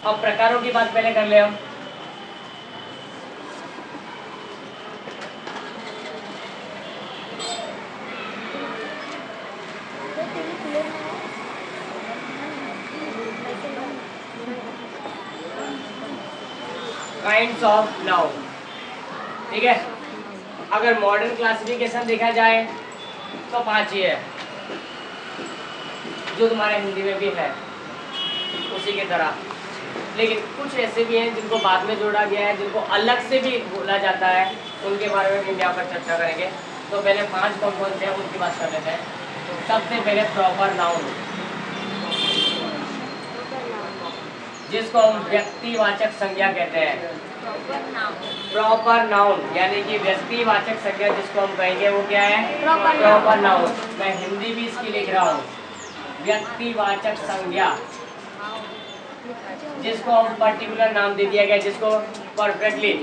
अब प्रकारों की बात पहले कर ले हम। काइंड्स ऑफ नाउन, ठीक है। अगर मॉडर्न क्लासिफिकेशन देखा जाए तो 5 ही है, जो तुम्हारे हिंदी में भी है उसी की तरह। लेकिन कुछ ऐसे भी हैं जिनको बाद में जोड़ा गया है, जिनको अलग से भी बोला जाता है, उनके बारे में भी यहाँ पर चर्चा करेंगे। तो पहले 5 कौन से हैं उनकी बात कर लेते हैं। सबसे पहले प्रॉपर नाउन, जिसको हम व्यक्तिवाचक संज्ञा कहते हैं। प्रॉपर नाउन यानी कि व्यक्तिवाचक संज्ञा जिसको हम कहेंगे वो क्या है? Proper noun. मैं हिंदी भी इसकी लिख रहा हूँ, व्यक्तिवाचक संज्ञा, जिसको हम पर्टिकुलर नाम दे दिया गया, जिसको परफेक्टली,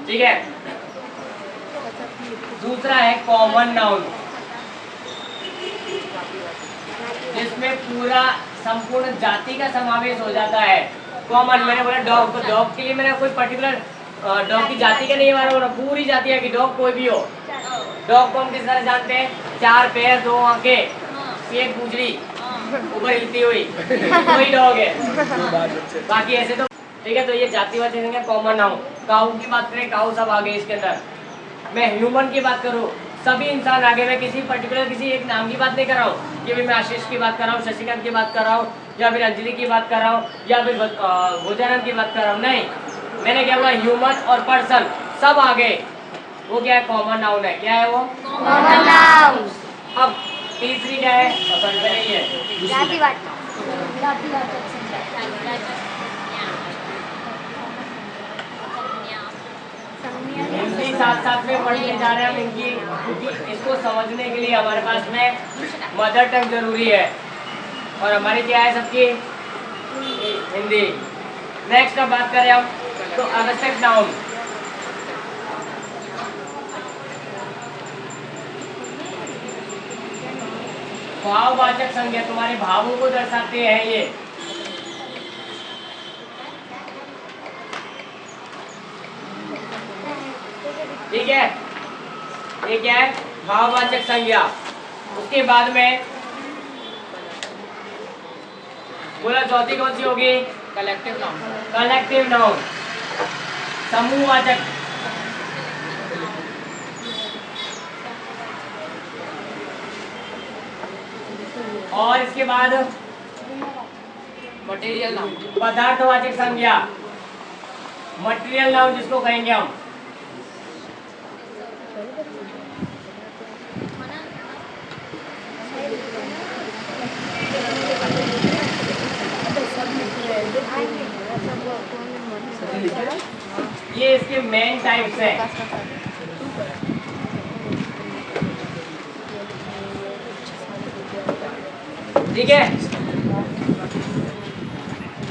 ठीक है। दूसरा है कॉमन नाउन, जिसमें पूरा संपूर्ण जाति का समावेश हो जाता है। कॉमन, मैंने बोला डॉग, तो डॉग के लिए मैंने कोई पर्टिकुलर डॉग की जाति का नहीं माना, पूरी जाति है कि डॉग कोई भी हो। डॉग को हम किस तरह जानते हैं? 4 पैर, 2 आंखें, 1 पूंछड़ी, ऊपर हिलती हुई, वही डॉग है। बाकी ऐसे तो ठीक है। तो ये जातिवाचक संज्ञा कॉमन नाउन। काऊ की बात करें, काऊ सब आगे इसके अंदर। मैं ह्यूमन की बात करूँ, सभी इंसान आगे। मैं किसी पर्टिकुलर किसी एक नाम की बात नहीं कर रहा हूँ कि मैं आशीष की बात कर रहा हूँ, शशिकांत की बात कर रहा हूँ, या फिर अंजलि की बात कर रहा हूँ, या फिर भोजानंद की बात कर रहा हूँ। नहीं, मैंने क्या बोला? ह्यूमन और पर्सन सब आगे, वो क्या है? कॉमन नाउन है। क्या है वो? Common noun. अब तीसरी क्या है? पहले ही है जातिवाचक। हिंदी साथ साथ में पढ़ने जा रहे हैं हम इनकी, क्योंकि इसको समझने के लिए हमारे पास में मदर टंग जरूरी है, और हमारी क्या है सबकी? हिंदी। नेक्स्ट अब बात करें हम तो आवश्यक नाउन, भाववाचक संज्ञा, तुम्हारे भावों को दर्शाते हैं ये। ठीक है, ये क्या है? भाववाचक संज्ञा। उसके बाद में बोला चौथी कौन सी होगी? Collective noun. कलेक्टिव नाउन, समूहवाचक। और इसके बाद मटेरियल नाउन, पदार्थवाचक संज्ञा, मटेरियल नाउन जिसको कहेंगे हम। ये इसके मेन टाइप्स हैं। ठीक है।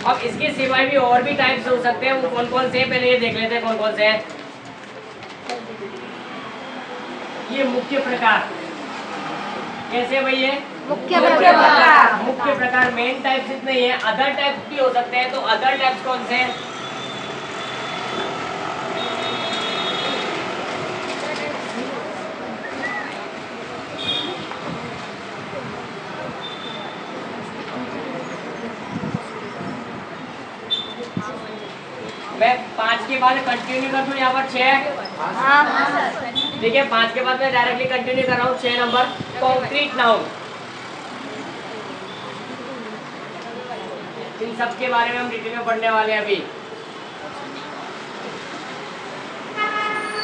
अब इसके सिवाय भी और भी टाइप्स हो सकते हैं, वो कौन कौन से हैं पहले ये देख लेते हैं कौन कौन से हैं। ये मुख्य प्रकार, कैसे भाई? ये मुख्य प्रकार। मुख्य प्रकार, मेन टाइप्स इतने ही हैं, अदर टाइप्स भी हो सकते हैं। तो अदर टाइप्स कौन से हैं? मैं 5 के बाद कंटिन्यू कर दूं यहाँ पर 6। ठीक है, 5 के बाद मैं डायरेक्टली कंटिन्यू कर रहा हूँ। 6 नंबर कॉन्क्रीट नाउन। इन सब के बारे में हम डिटेल में पढ़ने वाले हैं अभी।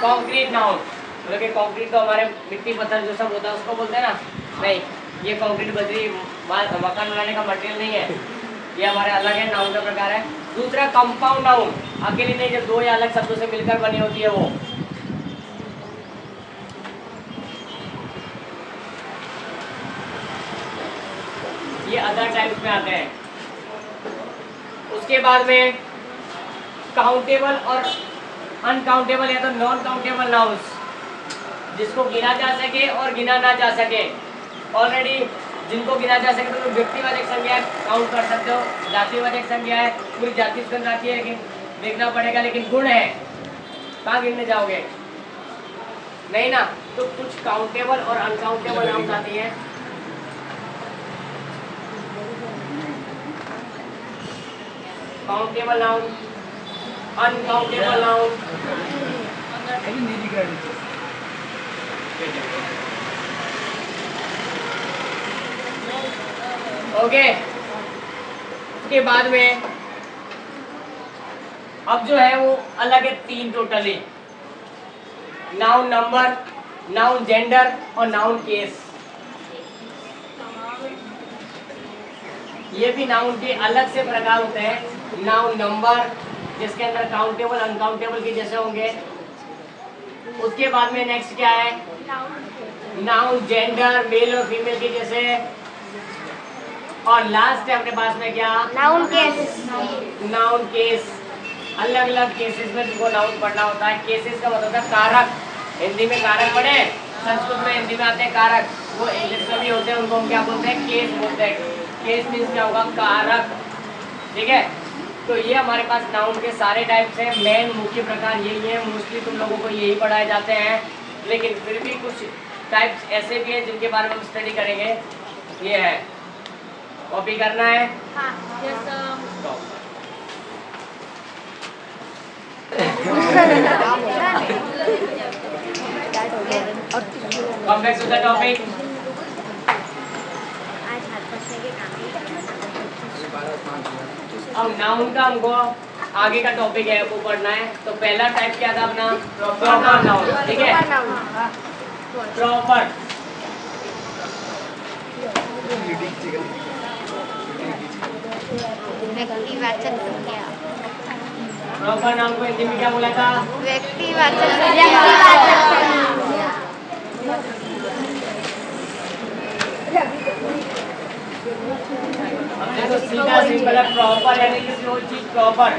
कॉन्क्रीट नाउन मतलब कि कॉन्क्रीट तो हमारे मिट्टी पत्थर जो सब होता है उसको बोलते हैं ना। नहीं, ये कॉन्क्रीट बजरी मकान बनाने का मटेरियल नहीं है, ये हमारे अलग है, नाउन का प्रकार है। दूसरा कंपाउंड नाउन, अकेले नहीं, जब 2 या अलग शब्दों से मिलकर बनी होती है वो। ये अदर टाइप्स में आते हैं। उसके बाद में काउंटेबल और अनकाउंटेबल या तो नॉन काउंटेबल नाउन्स, जिसको गिना जा सके और गिना ना जा सके। ऑलरेडी जिनको गिना जा सके तो व्यक्तिवाचक संज्ञा काउंट कर सकते हो, जातिवाचक संज्ञा है, पूरी जाति उसके अंदर आती है लेकिन देखना पड़ेगा, लेकिन गुण है कहाँ गिनने जाओगे, नहीं ना। तो कुछ काउंटेबल और अनकाउंटेबल नाउन्स आती है। Countable noun, uncountable noun. Okay, उसके बाद में अब जो है वो अलग है 3 totally, noun number, noun gender और नाउन केस। ये भी नाउन के अलग से प्रकार होते हैं। नाउन नंबर जिसके अंदर काउंटेबल अनकाउंटेबल के जैसे होंगे। उसके बाद में नेक्स्ट क्या है, नाउन जेंडर मेल और फीमेल के जैसे। और लास्ट है अपने पास में क्या, नाउन केस। नाउन केस, अलग अलग केसेस में तुमको नाउन पढ़ना होता है। केसेस का मतलब है कारक, हिंदी में कारक पढ़े, संस्कृत में हिंदी में आते हैं कारक, वो इंग्लिश में भी होते हैं, उनको हम क्या बोलते हैं, केस बोलते हैं। केस मीन्स क्या होगा, कारक, ठीक है। तो ये हमारे पास नाउन के सारे टाइप्स हैं, मेन मुख्य प्रकार यही है, मोस्टली तुम लोगों को यही पढ़ाए जाते हैं, लेकिन फिर भी कुछ टाइप्स ऐसे भी हैं जिनके बारे में हम स्टडी करेंगे। ये है, कॉपी करना है। हाँ, Come back to the topic. अब नाउन का हमको आगे का टॉपिक है वो पढ़ना है। तो पहला टाइप क्या था अपना, प्रॉपर नाउन, ठीक है। प्रॉपर, व्यक्तिवाचक संज्ञा। प्रॉपर नाउन को हिंदी में क्या बोला था, व्यक्तिवाचक संज्ञा। हमने तो सीधा सिंपल है, प्रॉपर यानी किसी और चीज प्रॉपर।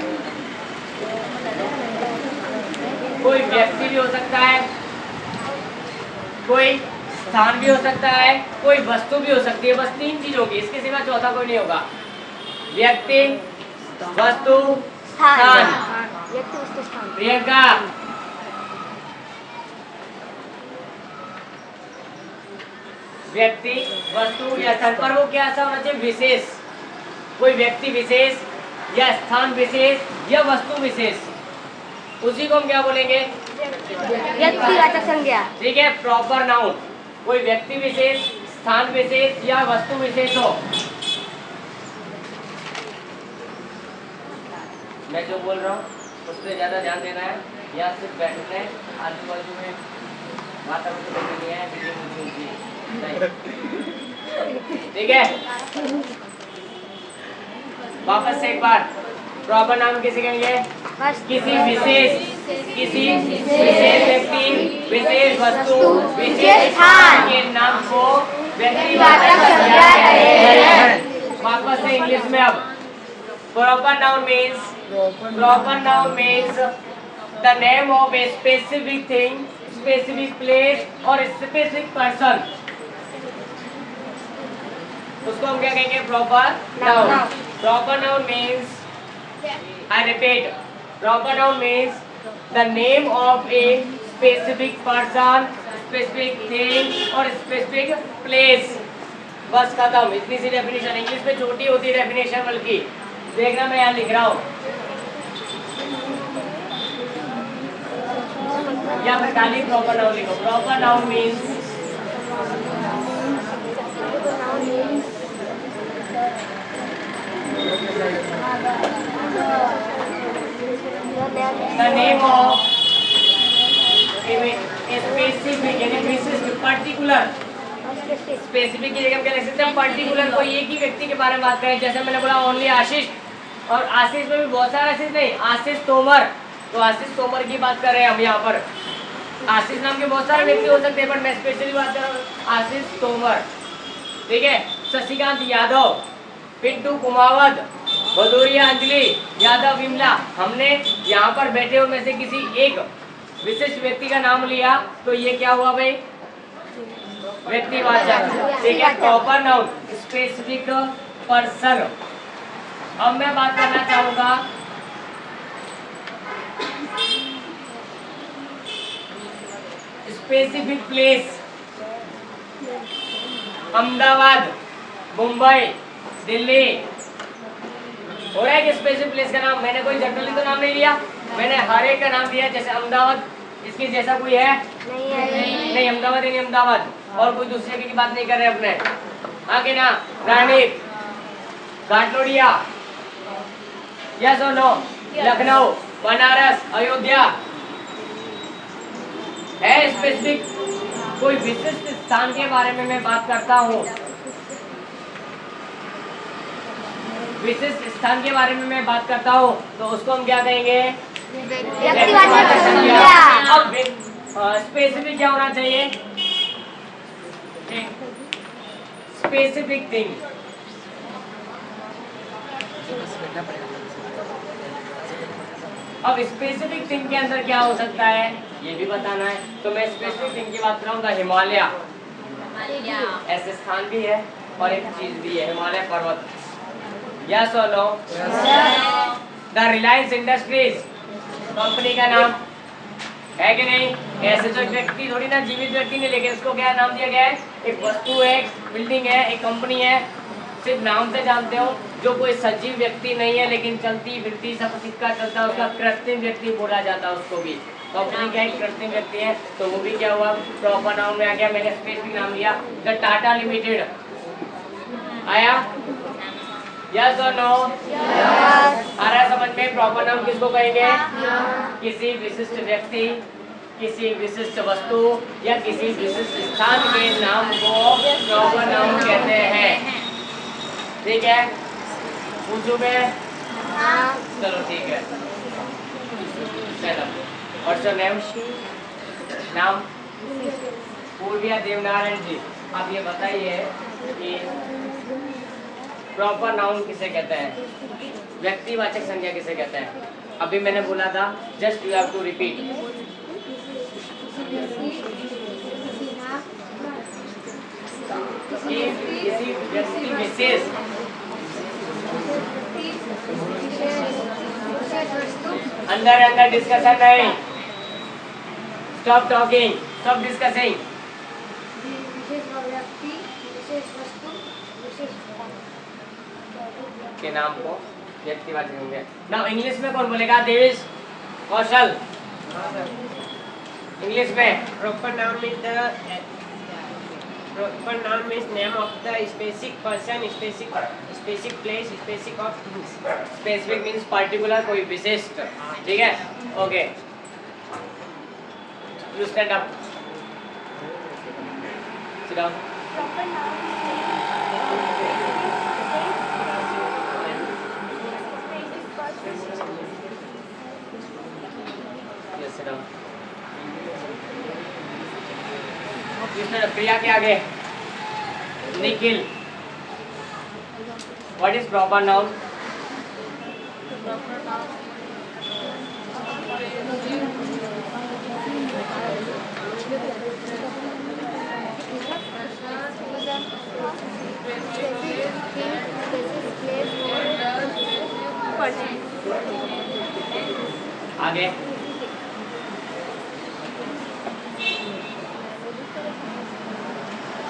कोई व्यक्ति भी हो सकता है, कोई स्थान भी हो सकता है, कोई वस्तु भी हो सकती है, बस 3 चीज होगी, इसके सिवा चौथा कोई नहीं होगा। व्यक्ति, वस्तु, स्थान। प्रियंका, व्यक्ति, वस्तु या स्थान, पर वो क्या ऐसा होना चाहिए, विशेष, कोई व्यक्ति विशेष या स्थान विशेष या वस्तु विशेष, उसी को हम क्या बोलेंगे, व्यक्तिवाचक संज्ञा। ठीक है। प्रॉपर नाउन कोई व्यक्ति विशेष, स्थान विशेष या वस्तु विशेष हो। मैं जो बोल रहा हूँ उस पर ज्यादा ध्यान देना है, यहाँ सिर्फ बैठना है, आजू बाजू में वातावरण नहीं है, ठीक है। वापस से एक बार, प्रॉपर नाउन किसे कहेंगे, किसी विशेष व्यक्ति, विशेष वस्तु, विशेष स्थान के नाम को व्यक्तिवाचक संज्ञा कहते हैं। वापस से इंग्लिश में अब, proper noun means the name of a specific thing, specific place और स्पेसिफिक पर्सन, उसको हम क्या कहेंगे, proper noun. Proper noun means, I repeat, proper noun means the name of a specific person, specific thing और specific place। बस खत्म, इतनी सी definition. English में छोटी होती है डेफिनेशन, बल्कि देखना मैं यहाँ लिख रहा हूँ, या फिर खाली प्रॉपर नाउन लिखो। Proper noun means the name of a specific यानी विशेष, पर्टिकुलर, स्पेसिफिक की जगह क्या लिख सकते हैं, पर्टिकुलर, कोई एक ही व्यक्ति के बारे में बात करें। जैसे मैंने बोला ओनली आशीष, और आशीष में भी बहुत सारे आशीष नहीं, आशीष तोमर, तो आशीष तोमर की बात कर रहे हैं हम यहाँ पर। आशीष नाम के बहुत सारे व्यक्ति हो सकते हैं, पर मैं स्पेशली बात कर रहा हूँ आशीष तोमर, ठीक है। शशिकांत यादव, पिंटू कुमावत, भदौरिया अंजलि, यादव विमला। हमने यहाँ पर बैठे हुए में से किसी एक विशिष्ट व्यक्ति का नाम लिया, तो ये क्या हुआ भाई, व्यक्तिवाचक, ठीक है। Proper noun specific person. अब मैं बात करना चाहूंगा स्पेसिफिक प्लेस। अहमदाबाद, मुंबई, दिल्ली। हो रहा है कि स्पेसिफिक प्लेस का नाम मैंने कोई जनरली तो नाम नहीं लिया, मैंने हर एक का नाम दिया। जैसे अहमदाबाद, इसके जैसा कोई है नहीं, अहमदाबाद यानी अहमदाबाद, और कोई दूसरे की बात नहीं कर रहे अपने। आगे ना, रानीप, घाटलोडिया, यस और नो, लखनऊ, बनारस, अयोध्या। है स्पेसिफिक कोई विशिष्ट स्थान के बारे में मैं बात करता हूँ, विशिष्ट स्थान के बारे में मैं बात करता हूँ, तो उसको हम क्या कहेंगे? व्यक्तिवाचक संज्ञा। अब स्पेसिफिक क्या होना चाहिए? Specific thing. अब स्पेसिफिक थिंग के अंदर क्या हो सकता है ये भी बताना है, तो मैं स्पेसिफिक थिंग की बात करूंगा। हिमालय ऐसे स्थान भी है और एक चीज भी है, हिमालय पर्वत। यस और no? The Reliance Industries company का नाम है कि नहीं? ऐसे तो एक व्यक्ति थोड़ी ना, जीवित व्यक्ति नहीं, लेकिन इसको क्या नाम दिया गया है? एक वस्तु है, एक बिल्डिंग है, एक कंपनी है, सिर्फ नाम से जानते हो। जो कोई सजीव व्यक्ति नहीं है लेकिन चलती फिरती सब सिक्का चलता है, उसका कृत्रिम व्यक्ति बोला जाता है उसको भी। कंपनी क्या एक कृत्रिम व्यक्ति है, तो वो भी क्या हुआ? प्रॉपर नाउन में आ गया। मैंने स्पेसिफिक नाम लिया, द टाटा लिमिटेड। आया? यस और नो? आ रहा है समझ में? प्रॉपर नाउन किसको कहेंगे? किसी विशिष्ट व्यक्ति, किसी विशिष्ट वस्तु या किसी विशिष्ट स्थान के नाम को प्रॉपर नाउन कहते हैं। ठीक है? पूछूं मैं? चलो ठीक है। What's your name? नाम? पूर्विया देवनारायण जी। आप ये बताइए कि प्रॉपर नाउन किसे कहते हैं, व्यक्तिवाचक संज्ञा किसे कहते हैं? अभी मैंने बोला था, just you have to repeat. किसी व्यक्ति विशेष, अंदर डिस्कशन नहीं, स्टॉप टॉकिंग, स्टॉप डिस्कसिंग। के नाम को व्यक्तिवाचक होंगे। नाउ इंग्लिश में कौन बोलेगा? देवेश, कौशल, इंग्लिश में। Proper noun means name of the specific person, specific place, specific of things. Specific means particular, कोई विशिष्ट। ठीक है? Okay, you stand up, sit down. Yes, sit down. Priya के आगे Nikhil. What is proper noun? आगे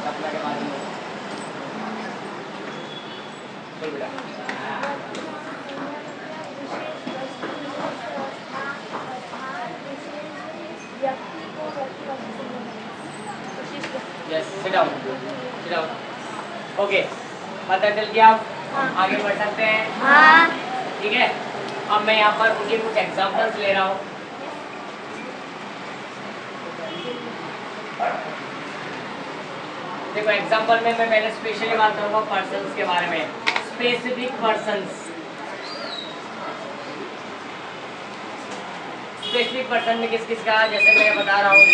सपना के बारे में बोल बेटा। Yes, sit down, sit down. Okay, पता चल गया? आप आगे बढ़ सकते हैं। ठीक है? अब मैं यहाँ पर उनके कुछ एग्जांपल्स ले रहा हूँ। देखो एग्जांपल में मैं पहले स्पेशली बात करूँगा पर्सन्स के बारे में। स्पेसिफिक पर्सन्स, स्पेसिफिक पर्सन में किस किस का, जैसे मैं बता रहा हूँ।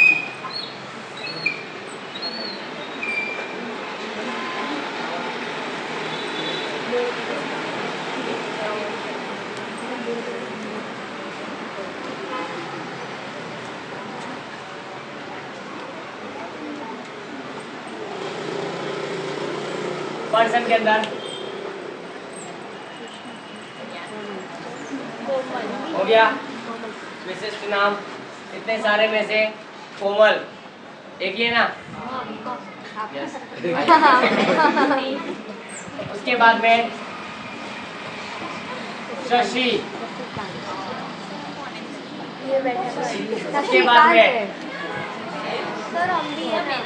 पर्सन के अंदर हो गया। विशिष्ट नाम इतने सारे में से कोमल एक ही है ना? यस। उसके बाद में शशि, उसके बाद में सर हम भी है मेरा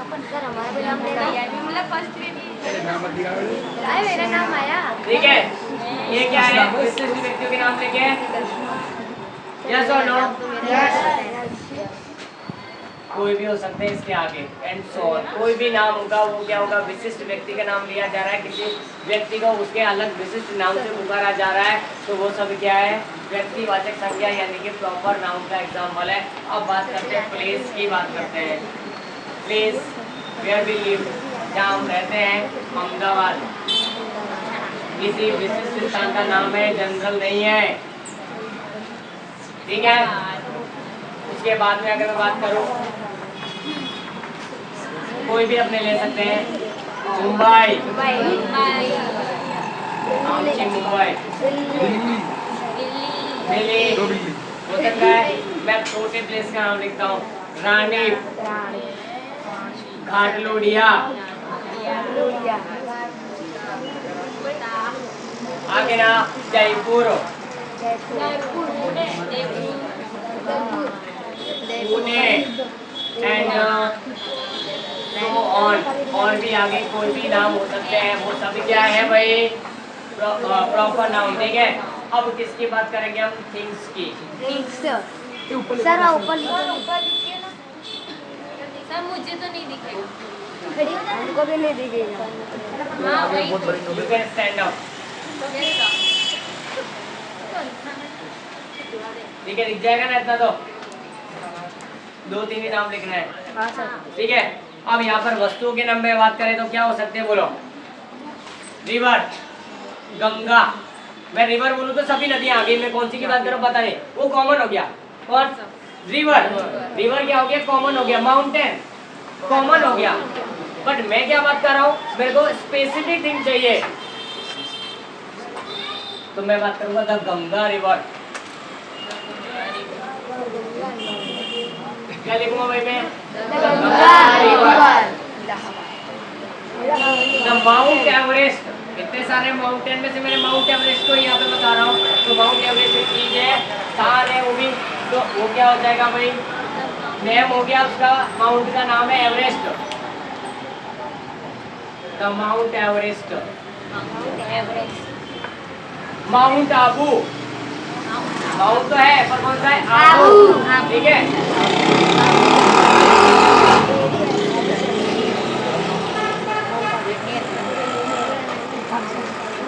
अपन सर हमारा भी नाम लेना मतलब फर्स्ट मेरा नाम आया। ठीक है, ये क्या है? विशिष्ट व्यक्तियों के नाम लेके यस और नो? कोई भी हो सकते हैं इसके आगे एंड सो ऑन। कोई भी नाम होगा वो क्या होगा? विशिष्ट व्यक्ति का नाम लिया जा रहा है, किसी व्यक्ति को उसके अलग विशिष्ट नाम से पुकारा जा रहा है, तो वो सब क्या है? व्यक्तिवाचक संज्ञा यानी कि प्रॉपर नाउन का एग्जाम्पल है। अब बात करते हैं प्लेस की, बात करते हैं प्लेस वेयर वी लिव, जहाँ हम रहते हैं, अहमदाबाद। किसी विशिष्ट स्थान का नाम है, जनरल नहीं है, ठीक है। उसके बाद में अगर मैं बात करूँ, कोई भी अपने ले सकते हैं, मुंबई, आमची मुंबई, दिल्ली हो सकता है। मैं छोटे प्लेस का नाम लिखता हूँ, रानी, घाटलोडिया, आगे ना Jaipur, Pune and so on. और भी आगे कोई भी नाम हो सकते हैं, वो सभी क्या है भाई? प्रॉपर नाउन, ठीक है। अब किसकी बात करेंगे हम? थिंग्स की। सर ऊपर लिखिए ना सर मुझे तो नहीं दिखेगा। हमको भी नहीं दिखेगा। हाँ वही यू कैन स्टैंड अप, ठीक है, दिख जाएगा ना इतना? तो दो तीन ही नाम लिखना है, हाँ सर। ठीक है। अब यहाँ पर वस्तुओं के नाम में बात करें तो क्या हो सकते हैं? बोलो। रिवर, गंगा। मैं रिवर बोलूँ तो सभी नदियाँ आ गई, मैं कौन सी की बात करूँ पता नहीं, वो कॉमन हो गया। कौन? रिवर। रिवर क्या हो गया? कॉमन हो गया। माउंटेन कॉमन हो गया। बट मैं क्या बात कर रहा हूँ? मेरे को स्पेसिफिक थिंग चाहिए, तो मैं बात करूंगा द गंगा रिवर। क्या लिखूंगा भाई मैं? Ganga river. The mount Everest. इतने सारे माउंटेन में से मैंने माउंट एवरेस्ट को यहाँ पे बता रहा हूँ, तो माउंट एवरेस्ट एक चीज है, स्थान है वो भी, तो वो क्या हो जाएगा भाई? नेम हो गया उसका, माउंट का नाम है Everest, the mount Everest. Mount Abu, mount तो है पर कौन सा है? आबू, ठीक है।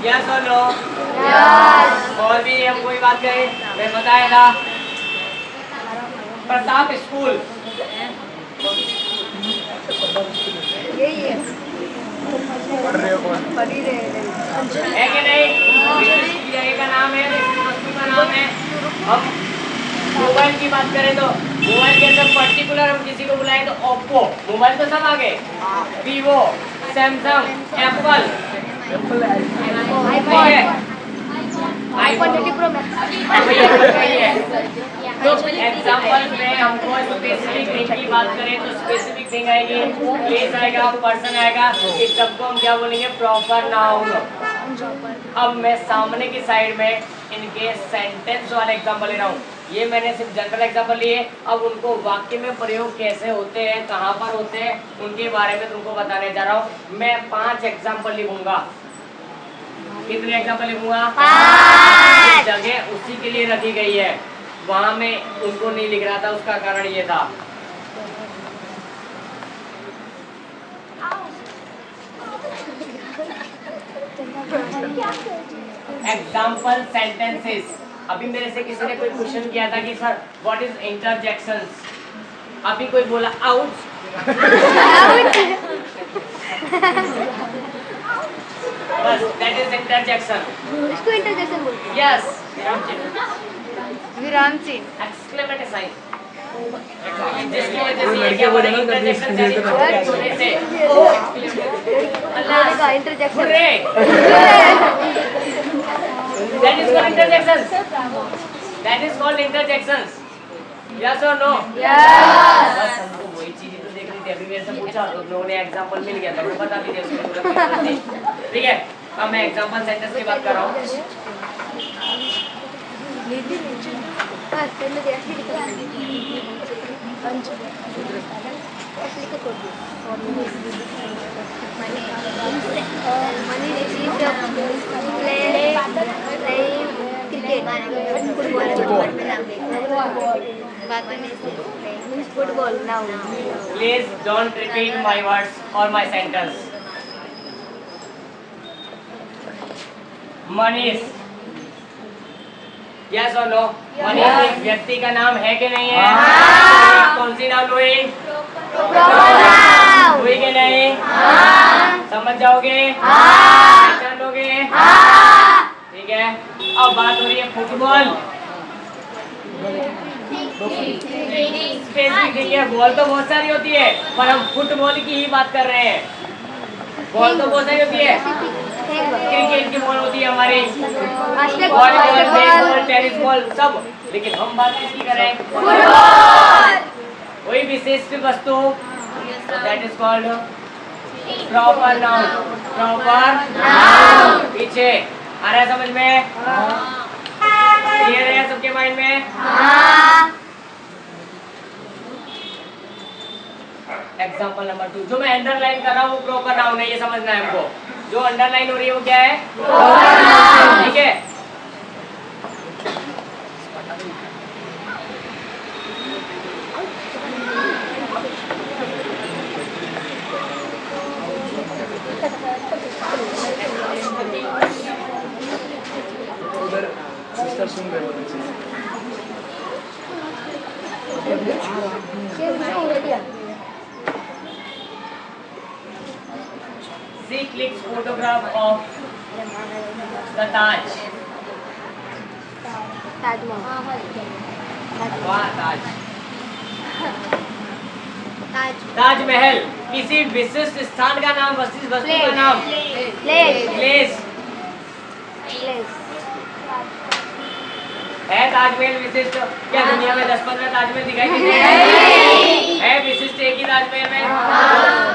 यस और नो? यस। और भी हम कोई बात करें? मैं बताया था प्रताप स्कूल, यही है। है कि नहीं? विशिष्ट जगह का नाम है, विशिष्ट वस्तु का नाम है। हम मोबाइल की बात करें तो मोबाइल के अंदर पर्टिकुलर हम किसी को बुलाएं तो ओप्पो, मोबाइल तो सब आ गए, Vivo, Samsung, Apple, iPhone 30 pro max. तो एग्जांपल में हमको स्पेसिफिक थिंग की बात करें तो स्पेसिफिक थिंग आएगी, प्लेस आएगा, पर्सन आएगा, इस सबको हम क्या बोलेंगे? Proper noun. अब मैं सामने की साइड में इनके सेंटेंस वाले एग्जांपल ले रहा हूँ। ये मैंने सिर्फ जनरल एग्जांपल लिए, अब उनको वाक्य में प्रयोग कैसे होते हैं, कहाँ पर होते हैं, उनके बारे में तुमको बताने जा रहा हूँ। मैं 5 एग्जांपल लिखूंगा। कितने एग्जांपल लिखूंगा? 5। जगह उसी के लिए रखी गई है, वहां में उनको नहीं लिख रहा था, उसका कारण ये था। Example sentences. अभी मेरे से किसी ने कोई क्वेश्चन किया था कि सर व्हाट इज इंटरजेक्शंस? अभी कोई बोला आउच, बस दैट इज इंटरजेक्शन। इसको इंटरजेक्शन बोलते हैं। यस, विराम चिन्ह। Exclamatory sign. जिसकी वजह से ये क्या हो रहा है, इंटरजेक्शन जैसे छोटे से मैंने कहा interjection hurray, that is called interjections. That is called interjections. Yes or no? Yes. बस हमको वही चीजें तो देखनी थी, अभी मेरे से पूछा तो लोगों ने एग्जांपल मिल गया, तो मैं बता दीजिए उसमें पूरा क्लियर नहीं। ठीक है, अब मैं एग्जांपल सेंटेंस की बात कर रहा हूँ। हाँ, पहले तो ऐसे लिखा money received a playing cricket, football now. Please don't repeat my words or my sentence. Manish, yes or no? Manish एक व्यक्ति का नाम है कि नहीं है? कौन सी नाम हुई? हुई कि नहीं? समझ जाओगे? पहचान लोगे? ठीक है, अब बात हो रही है फुटबॉल। स्पेसिफिक देखिए, बॉल तो बहुत सारी होती है, पर हम फुटबॉल की ही बात कर रहे हैं। बॉल तो बहुत सारी होती है, क्रिकेट की बॉल होती है हमारी, वॉलीबॉल, बेसबॉल, टेनिस बॉल सब, लेकिन हम बात किसकी करें? वही विशिष्ट वस्तु, that is called proper noun. Proper पीछे आ रहा है समझ में? क्लियर है सबके माइंड में? एग्जाम्पल नंबर 2, जो मैं अंडरलाइन कर रहा हूँ वो प्रॉपर नाउन है, ये समझना है हमको। जो अंडरलाइन हो रही है वो क्या है? ठीक है, उधर सिस्टर सुन रहे होते हैं। She clicks photograph of the Taj. Taj Mahal वाह, ताज। ताज ताजमहल किसी विशिष्ट स्थान का नाम, विशिष्ट वस्तु का नाम। प्लेस है ताजमहल विशिष्ट? क्या दुनिया में 10-15 ताजमहल दिखाई देते हैं? है विशिष्ट एक ही ताजमहल में?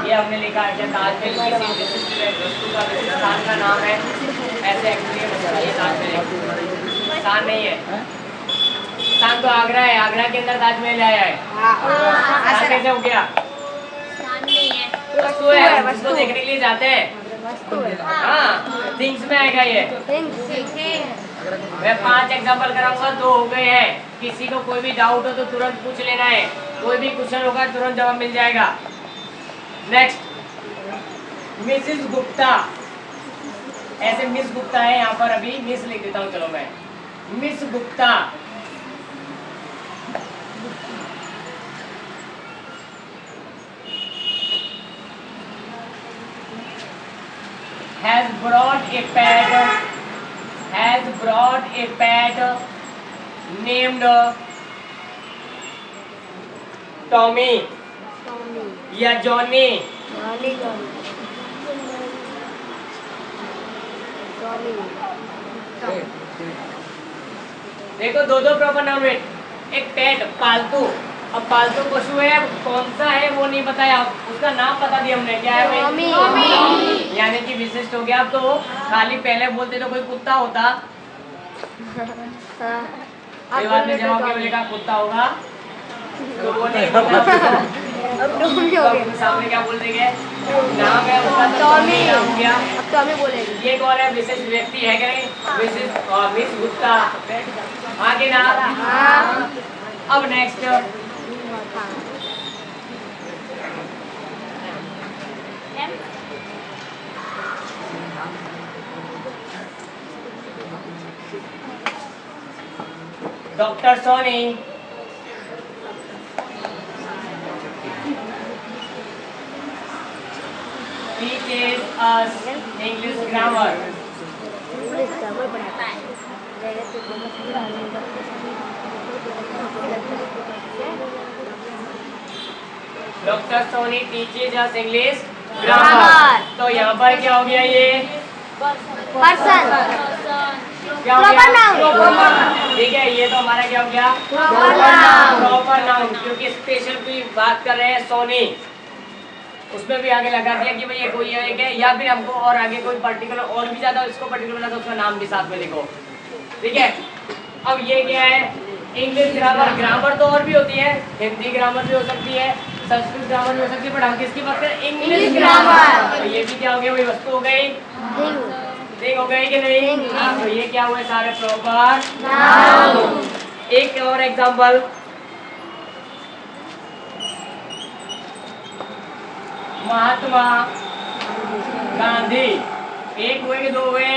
ये हमने लिखा है, क्या ताजमहल किसी विशिष्ट वस्तु का, विशिष्ट स्थान का नाम है? ऐसे एक्चुअली ये ताजमहल है, स्थान नहीं है। स्थान तो आगरा है, आगरा के अंदर ताजमहल आया है। स्थान कैसे हो गया? स्थान नहीं है। वस्तु है, उसको देखने के लिए जाते हैं। हाँ, थिंग्स में आएगा ये। मैं 5 एग्जांपल कराऊंगा, 2 हो गए हैं। किसी को कोई भी डाउट हो तो तुरंत पूछ लेना है, कोई भी क्वेश्चन होगा तुरंत जवाब मिल जाएगा। नेक्स्ट, मिसेस गुप्ता, ऐसे मिस गुप्ता है यहाँ पर, अभी मिस लिख देता हूँ, चलो मैं। Miss Gupta has brought a pet named Tommy या जॉनी। देखो, 2 प्रॉपर नाउन है। एक पेट, पालतू। अब पालतू पशु है, कौन सा है वो नहीं बताया, उसका नाम बता दिया हमने, क्या है? यानी कि विशिष्ट हो गया। अब तो खाली पहले बोलते तो कोई कुत्ता होता, कोई बात नहीं, जवाब क्या मिलेगा? कुत्ता होगा तो बोले सामने क्या बोल देंगे? नाम है उसका तो टॉमी नाम हो गया। अब तो हमें बोलेंगे ये कौन है? विशिष्ट व्यक्ति है क्या नहीं? विशिष्ट मिस गुप्ता। आगे ना। अब next, doctor Soni teaches us English grammar. Doctor Soni teaches us English Grammar. Grammar. तो यहाँ पर क्या हो गया ये पर्सन क्या हो Proper गया noun. ठीक है, ये तो हमारा क्या हो गया Proper noun. प्रॉपर नाउन, क्योंकि स्पेशल की बात कर रहे हैं सोनी, उसमें भी आगे लगा दिया कि भाई ये कोई एक है, या फिर हमको और आगे कोई पर्टिकुलर और भी ज्यादा इसको पर्टिकुलर बना तो उसका नाम भी साथ में लिखो। ठीक है, अब ये क्या है इंग्लिश ग्रामर। ग्रामर तो और भी होती है, हिंदी ग्रामर भी हो सकती है, संस्कृत ग्रामर भी हो सकती है, बट हम किसकी बात करें इंग्लिश English ग्रामर। grammar. तो ये भी क्या हो गया, वही वस्तु हो गई, थिंग हो गई कि नहीं। तो ये क्या हुए सारे प्रॉपर Noun. एक और एग्जांपल, महात्मा गांधी। एक हुए कि दो हुए?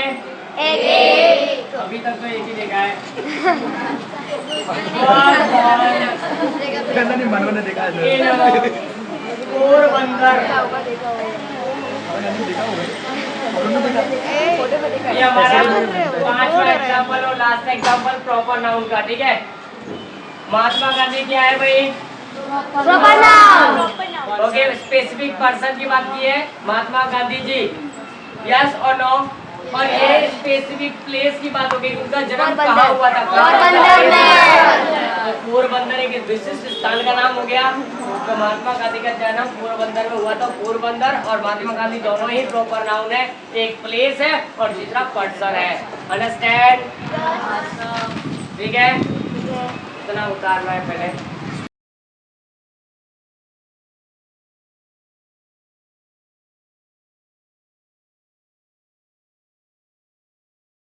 एक अभी तक तो एक ही देखा है। कहता नहीं मनवा ने देखा है पोरबंदर, ये हमारा पांचवा एग्जांपल और लास्ट एग्जांपल प्रॉपर नाउन का। ठीक है, महात्मा गांधी क्या है भाई Proper noun. Okay, specific person की बात की है महात्मा गांधी जी, यस और नो। और ये स्पेसिफिक प्लेस की बात हो गई, उनका जन्म पोरबंदर। कहाँ हुआ था? पोरबंदर में। तो पोरबंदर एक विशिष्ट स्थान का नाम हो गया। तो महात्मा गांधी का जन्म पोरबंदर में हुआ था। पोरबंदर और महात्मा गांधी दोनों ही प्रॉपर नाउन है, एक प्लेस है और दूसरा पर्सन है। अंडरस्टैंड? ठीक है, इतना उतारना है पहले।